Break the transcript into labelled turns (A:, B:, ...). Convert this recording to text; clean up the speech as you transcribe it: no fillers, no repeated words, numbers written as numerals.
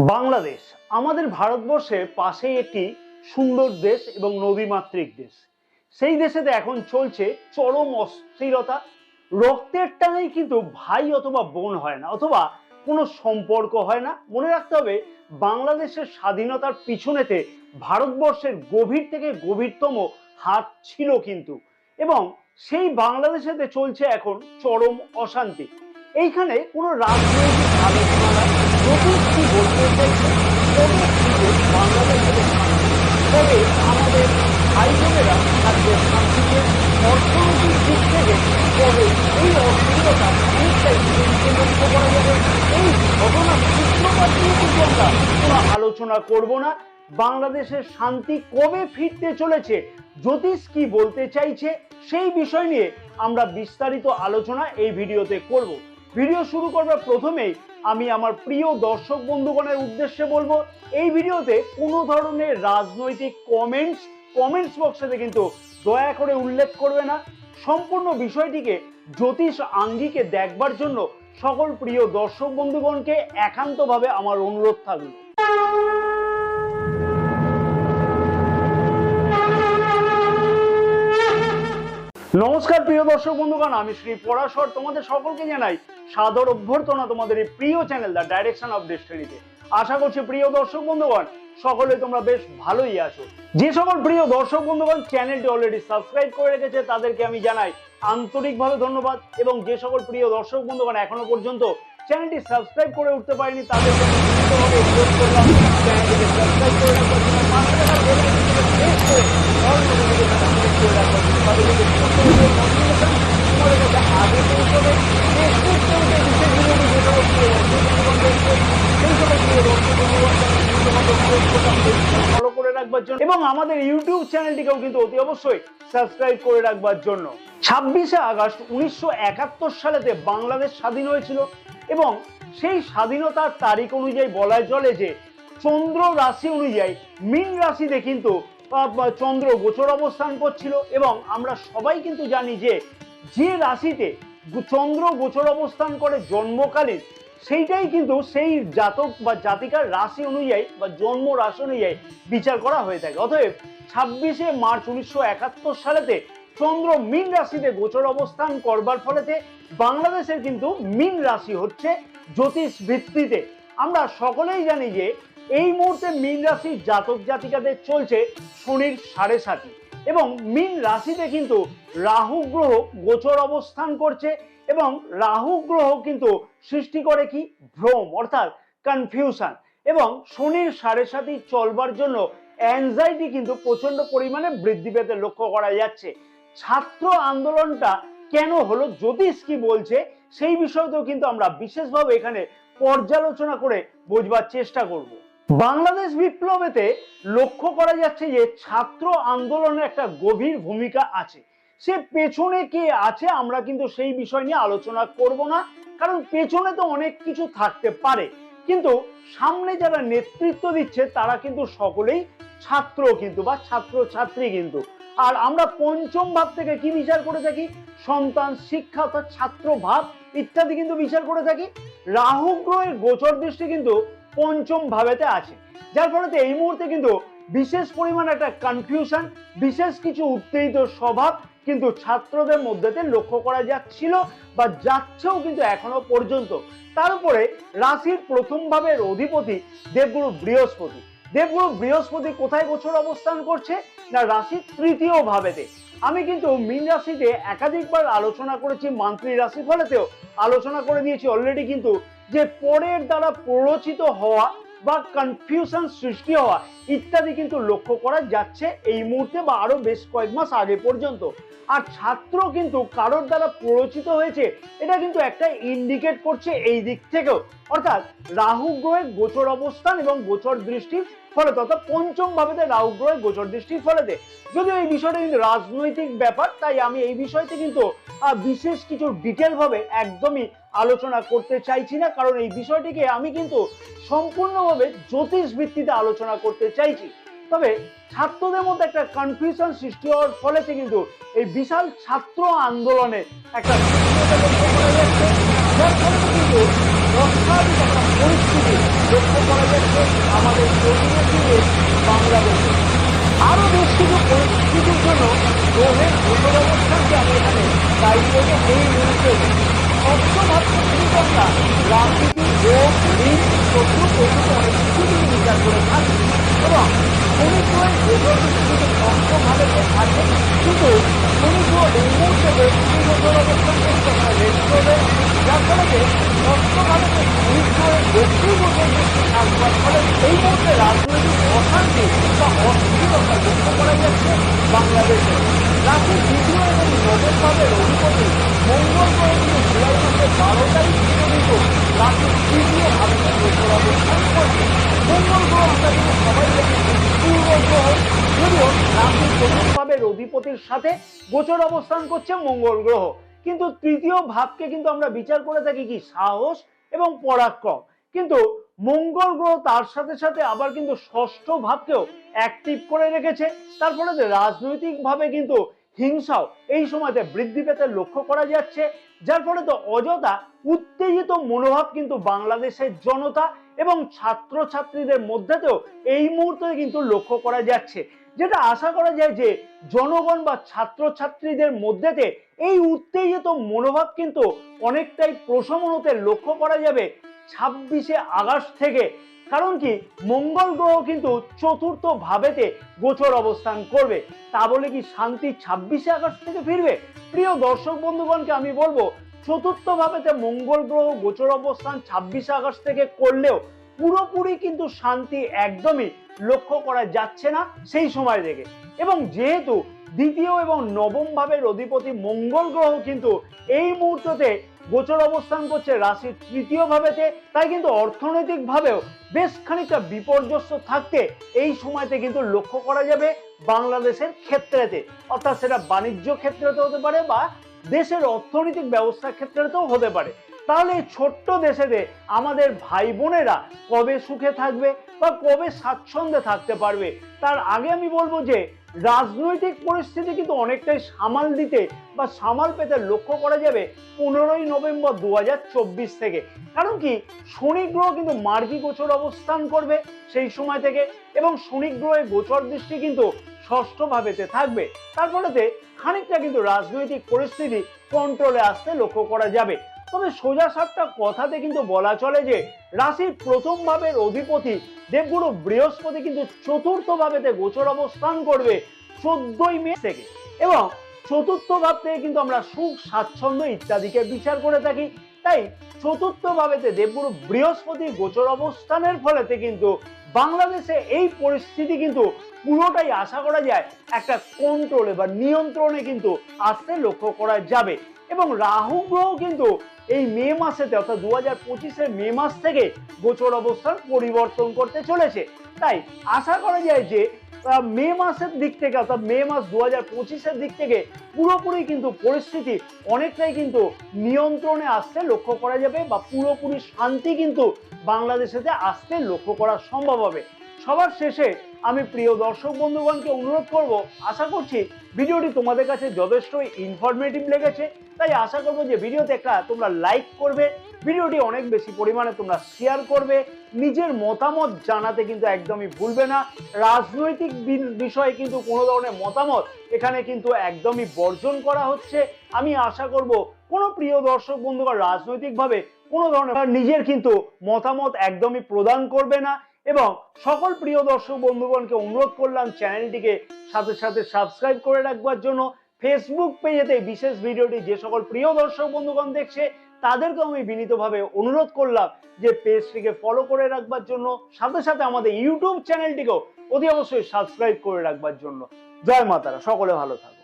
A: বাংলাদেশ আমাদের ভারতবর্ষের পাশেই একটি সুন্দর দেশ এবং নদীমাতৃক দেশ। সেই দেশেতে এখন চলছে চরম অস্থিরতা। রক্তের টানেই কিন্তু ভাই অথবা বোন হয় না, অথবা কোনো সম্পর্ক হয় না। মনে রাখতে হবে, বাংলাদেশের স্বাধীনতার পিছনেতে ভারতবর্ষের গভীর থেকে গভীরতম হাত ছিল কিন্তু। এবং সেই বাংলাদেশেতে চলছে এখন চরম অশান্তি। এইখানে কোনো রাজনৈতিক আলোচনা নয়। নতুন কি বলতে চাইছে, তবে বাংলাদেশের তবে আমাদের ভাই বোনেরা থাকবে শান্তিতে, অর্থনৈতিক দিক থেকে তবে এই অস্থিরতা অনেকটাই লক্ষ্য করা যাবে। এই ঘটনার সূত্রপাত নিয়ে কিন্তু আমরা কোনো আলোচনা করব না। বাংলাদেশের শান্তি কবে ফিরতে চলেছে, জ্যোতিষ কি বলতে চাইছে, সেই বিষয় নিয়ে আমরা বিস্তারিত আলোচনা এই ভিডিওতে করব। ভিডিও শুরু করবার প্রথমেই আমি আমার প্রিয় দর্শক বন্ধুগণের উদ্দেশ্যে বলবো, এই ভিডিওতে কোনো ধরনের রাজনৈতিক কমেন্টস বক্সে কিন্তু দয়া করে উল্লেখ করবে না। সম্পূর্ণ বিষয়টিকে জ্যোতিষ আঙ্গিকে দেখবার জন্য সকল প্রিয় দর্শক বন্ধুগণকে একান্তভাবে আমার অনুরোধ থাকবে। নমস্কার প্রিয় দর্শক বন্ধুগণ, আমি শ্রী পরাশর তোমাদের সকলকে জানাই সাদর অভ্যর্থনা তোমাদের এই প্রিয় চ্যানেল দ্য ডাইরেকশন অফ ডেস্টিনিতে। আশা করছি প্রিয় দর্শক বন্ধুগণ সকলে তোমরা বেশ ভালোই আছো। যে সকল প্রিয় দর্শক বন্ধুগণ চ্যানেলটি অলরেডি সাবস্ক্রাইব করে রেখেছে তাদেরকে আমি জানাই আন্তরিকভাবে ধন্যবাদ, এবং যে সকল প্রিয় দর্শক বন্ধুগণ এখনো পর্যন্ত চ্যানেলটি সাবস্ক্রাইব করে উঠতে পারেনি তাদেরকে আমি বিনীতভাবে অনুরোধ করলাম চ্যানেলটিকে সাবস্ক্রাইব করে রাখবার জন্য, পাশে থাকা বেল আইকনটিকে প্রেস করে অল নোটিফিকেশন সিলেক্ট করে রাখবার জন্য, তাদেরকে তোমাদের কাছে আগে পৌঁছবে। ফেসবুক পেজে বিশেষ ভিডিওটি যে সকল প্রিয় দর্শক বন্ধুগণ দেখছে সেই সকল প্রিয় দর্শক বন্ধুগণ ফলো করে রাখবার জন্য, এবং আমাদের ইউটিউব চ্যানেলটিকেও কিন্তু অতি অবশ্যই সাবস্ক্রাইব করে রাখবার জন্য। 26শে আগস্ট 1971 সালেতে বাংলাদেশ স্বাধীন হয়েছিল, এবং সেই স্বাধীনতার তারিখ অনুযায়ী বলা চলে যে চন্দ্র রাশি অনুযায়ী মীন রাশিতে কিন্তু চন্দ্র গোচর অবস্থান করছিল। এবং আমরা সবাই কিন্তু জানি যে যে রাশিতে চন্দ্র গোচর অবস্থান করে জন্মকালীন সেইটাই কিন্তু সেই জাতক বা জাতিকার রাশি অনুযায়ী বা জন্ম রাশি অনুযায়ী বিচার করা হয়ে থাকে। অতএব 26শে মার্চ 1971 সালেতে চন্দ্র মীন রাশিতে গোচর অবস্থান করবার ফলেতে বাংলাদেশের কিন্তু মীন রাশি হচ্ছে জ্যোতিষ ভিত্তিতে। আমরা সকলেই জানি যে এই মুহূর্তে মীন রাশির জাতক জাতিকাদের চলছে শনির 7.5, এবং মীন রাশিতে কিন্তু রাহু গ্রহ গোচর অবস্থান করছে, এবং রাহু গ্রহ কিন্তু সৃষ্টি করে কি ভ্রম অর্থাৎ কনফিউশন, এবং শনির 7.5 চলবার জন্য অ্যাংজাইটি কিন্তু প্রচন্ড পরিমাণে বৃদ্ধি পেতে লক্ষ্য করা যাচ্ছে। ছাত্র আন্দোলনটা কেন হলো, জ্যোতিষ কি বলছে, সেই বিষয়তেও কিন্তু আমরা বিশেষভাবে এখানে পর্যালোচনা করে বোঝবার চেষ্টা করব। বাংলাদেশ বিপ্লবেতে লক্ষ্য করা যাচ্ছে যে ছাত্র আন্দোলনের একটা গভীর ভূমিকা আছে। সে পেছনে কে আছে আমরা কিন্তু সেই বিষয় নিয়ে আলোচনা করব না, কারণ পেছনে তো অনেক কিছু থাকতে পারে, কিন্তু সামনে যারা নেতৃত্ব দিচ্ছে তারা কিন্তু সকলেই ছাত্র কিন্তু বা ছাত্র ছাত্রী কিন্তু। আর আমরা পঞ্চম ভাব থেকে কি বিচার করে থাকি, সন্তান, শিক্ষা অর্থাৎ ছাত্র ভাব ইত্যাদি কিন্তু বিচার করে থাকি। রাহু গ্রহের গোচর দৃষ্টি কিন্তু পঞ্চম ভাবেতে আছে, যার ফলে এই মুহূর্তে কিন্তু বিশেষ পরিমাণে একটা কনফিউশন, বিশেষ কিছু উত্তেজিত স্বভাব কিন্তু ছাত্রদের মধ্যে লক্ষ্য করা যাচ্ছিল বা যাচ্ছেও কিন্তু এখনো পর্যন্ত। তার উপরে রাশির প্রথম ভাবের অধিপতি দেবগুরু বৃহস্পতি। দেবগুরু বৃহস্পতি কোথায় গোচর অবস্থান করছে না রাশির 3য় ভাবেতে। আমি কিন্তু মীন রাশিতে একাধিকবার আলোচনা করেছি, মান্ত্রী রাশি ফলেতেও আলোচনা করে দিয়েছি অলরেডি, কিন্তু যে পরের দ্বারা প্ররোচিত হওয়া বা কনফিউশন সৃষ্টি হওয়া ইত্যাদি কিন্তু লক্ষ্য করা যাচ্ছে এই মুহূর্তে বা আরো বেশ কয়েক মাস আগে পর্যন্ত। আর ছাত্র কিন্তু কারোর দ্বারা প্ররোচিত হয়েছে এটা কিন্তু একটা ইন্ডিকেট করছে এই দিক থেকেও, অর্থাৎ রাহু গ্রহের গোচর অবস্থান এবং গোচর দৃষ্টির ফলে, অর্থাৎ পঞ্চম ভাবেতে রাহু গ্রহের গোচর দৃষ্টির ফলেতে। যদিও এই বিষয়টা কিন্তু রাজনৈতিক ব্যাপার, তাই আমি এই বিষয়তে কিন্তু বিশেষ কিছু ডিটেল ভাবে একদমই আলোচনা করতে চাইছি না, কারণ এই বিষয়টিকে আমি কিন্তু সম্পূর্ণভাবে জ্যোতিষ ভিত্তিতে আলোচনা করতে চাইছি। তবে ছাত্রদের মধ্যে একটা কনফিউশন সৃষ্টি হওয়ার ফলে কিন্তু এই বিশাল ছাত্র আন্দোলনের একটা যার ফলে কিন্তু অস্বাভাবিক একটা পরিস্থিতি লক্ষ্য করা যাচ্ছে আমাদের প্রতিবেশী দেশ বাংলাদেশে। আরো বেশ কিছু পরিস্থিতির জন্য গ্রহের গোচর অবস্থানকে আমি এখানে গাইড করবো এই মুহূর্তে। ষষ্ঠ ভাবকে কিন্তু আমরা রাজনীতি, যোগ, ঋণ, শত্রু প্রভৃতি অনেক কিছু কিন্তু বিচার করে থাকি এবং শনি গ্রহের গোচর কিন্তু ষষ্ঠ ভাবে আছে, কিন্তু শনি গ্রহ এই মুহূর্তে বক্রী গোচর অবস্থান করছে আমরা রেট্রোতে, যার ফলে ষষ্ঠ ভাবে শনি গ্রহের বক্রী গোচর দৃষ্টি থাকবার ফলে এই মুহূর্তে রাজনৈতিক অশান্তি বা অস্থিরতা লক্ষ্য করা যাচ্ছে বাংলাদেশে। রাশির দ্বিতীয় এবং নবম ভাবের অধিপতি মঙ্গল গ্রহ কিন্তু জুলাই মাসের 12 তারিখ থেকে কিন্তু রাশির তৃতীয় ভাবে গোচর অবস্থান করছে। মঙ্গল গ্রহ আমরা কিন্তু সবাই জানি পূর্ব গ্রহ, যদিও রাশির প্রথম ভাবের অধিপতির সাথে গোচর অবস্থান করছে মঙ্গল গ্রহ, কিন্তু তৃতীয় ভাবকে কিন্তু আমরা বিচার করে থাকি কি সাহস এবং পরাক্রম। কিন্তু মঙ্গল গ্রহ তার সাথে সাথে আবার কিন্তু ষষ্ঠ ভাবকেও অ্যাক্টিভ করে রেখেছে, তার ফলে রাজনৈতিক ভাবে কিন্তু হিংসাও এই সময়তে বৃদ্ধি পেতে লক্ষ্য করা যাচ্ছে, যার ফলে অযথা উত্তেজিত মনোভাব কিন্তু বাংলাদেশের জনতা এবং ছাত্রছাত্রীদের মধ্যেও এই মুহূর্তে কিন্তু লক্ষ্য করা যাচ্ছে, যেটা আশা করা যায় যে জনগণ বা ছাত্রছাত্রীদের মধ্যেতে এই উত্তেজিত মনোভাব কিন্তু অনেকটাই প্রশমন হতে লক্ষ্য করা যাবে 26শে আগস্ট থেকে। কারণ কি মঙ্গল গ্রহ কিন্তু চতুর্থ ভাবেতে গোচর অবস্থান করবে, তা বলে কি শান্তি 26শে আগস্ট থেকে ফিরবে? প্রিয় দর্শক বন্ধুগণকে আমি বলবো চতুর্থ ভাবেতে মঙ্গল গ্রহ গোচর অবস্থান 26শে আগস্ট থেকে করলেও পুরোপুরি কিন্তু শান্তি একদমই লক্ষ্য করা যাচ্ছে না সেই সময় থেকে। এবং যেহেতু দ্বিতীয় এবং নবম ভাবের অধিপতি মঙ্গল গ্রহ কিন্তু এই মুহূর্তে গোচর অবস্থান করছে রাশির তৃতীয় ভাবেতে, তাই কিন্তু অর্থনৈতিক ভাবেও বেশ খানিকটা বিপর্যস্ত থাকতে এই সময়তে কিন্তু লক্ষ্য করা যাবে বাংলাদেশের ক্ষেত্রেতে, অর্থাৎ সেটা বাণিজ্য ক্ষেত্রেতে হতে পারে বা দেশের অর্থনৈতিক ব্যবস্থার ক্ষেত্রেতেও হতে পারে। তাহলে এই ছোট্ট দেশেতে আমাদের ভাই বোনেরা কবে সুখে থাকবে বা কবে স্বাচ্ছন্দ্যে থাকতে পারবে? তার আগে আমি বলবো যে রাজনৈতিক পরিস্থিতি কিন্তু অনেকটাই সামাল দিতে বা সামাল পেতে লক্ষ্য করা যাবে 15ই নভেম্বর 2024 থেকে। কারণ কি শনি গ্রহ কিন্তু মার্গী গোচর অবস্থান করবে সেই সময় থেকে, এবং শনি গ্রহের গোচর দৃষ্টি কিন্তু ষষ্ঠ ভাবেতে থাকবে, তার ফলে খানিকটা কিন্তু রাজনৈতিক পরিস্থিতি কন্ট্রোলে আসতে লক্ষ্য করা যাবে। তবে সোজা সাপটা কথাতে কিন্তু বলা চলে যে রাশির প্রথম ভাবের অধিপতি দেবগুরু বৃহস্পতি কিন্তু চতুর্থ ভাবেতে গোচর অবস্থান করবে 14ই মে থেকে, এবং চতুর্থ ভাব থেকে কিন্তু আমরা সুখ স্বাচ্ছন্দ্য ইত্যাদিকে বিচার করে থাকি। তাই চতুর্থ ভাবেতে দেবগুরু বৃহস্পতির গোচর অবস্থানের ফলেতে কিন্তু বাংলাদেশে এই পরিস্থিতি কিন্তু পুরোটাই আশা করা যায় একটা কন্ট্রোলে বা নিয়ন্ত্রণে কিন্তু আসতে লক্ষ্য করা যাবে। এবং রাহু গ্রহ কিন্তু এই মে মাসেতে অর্থাৎ 2025-এর মে মাস থেকে গোচর অবস্থান পরিবর্তন করতে চলেছে। তাই আশা করা যায় যে মে মাসের দিক থেকে অর্থাৎ মে মাস 2025-এর দিক থেকে পুরোপুরি কিন্তু পরিস্থিতি অনেকটাই কিন্তু নিয়ন্ত্রণে আসতে লক্ষ্য করা যাবে বা পুরোপুরি শান্তি কিন্তু বাংলাদেশেতে আসতে লক্ষ্য করা সম্ভব হবে। সবার শেষে আমি প্রিয় দর্শক বন্ধুগণকে অনুরোধ করব, আশা করছি ভিডিওটি তোমাদের কাছে যথেষ্টই ইনফরমেটিভ লেগেছে, তাই আশা করবো যে ভিডিওতে একটা তোমরা লাইক করবে, ভিডিওটি অনেক বেশি পরিমাণে তোমরা শেয়ার করবে, নিজের মতামত জানাতে কিন্তু একদমই ভুলবে না। রাজনৈতিক বিষয়ে কিন্তু কোনো ধরনের মতামত এখানে কিন্তু একদমই বর্জন করা হচ্ছে। আমি আশা করব কোনো প্রিয় দর্শক বন্ধুগণ রাজনৈতিকভাবে কোনো ধরনের নিজের কিন্তু মতামত একদমই প্রদান করবে না। এবং সকল প্রিয় দর্শক বন্ধুগণকে অনুরোধ করলাম চ্যানেলটিকে সাথে সাথে সাবস্ক্রাইব করে রাখবার জন্য। ফেসবুক পেজেতে বিশেষ ভিডিওটি যে সকল প্রিয় দর্শক বন্ধুগণ দেখছে তাদেরকে আমি বিনীতভাবে অনুরোধ করলাম যে পেজটিকে ফলো করে রাখবার জন্য, সাথে সাথে আমাদের ইউটিউব চ্যানেলটিকেও অতি অবশ্যই সাবস্ক্রাইব করে রাখবার জন্য। জয় মাতারা, সকলে ভালো থাকুন।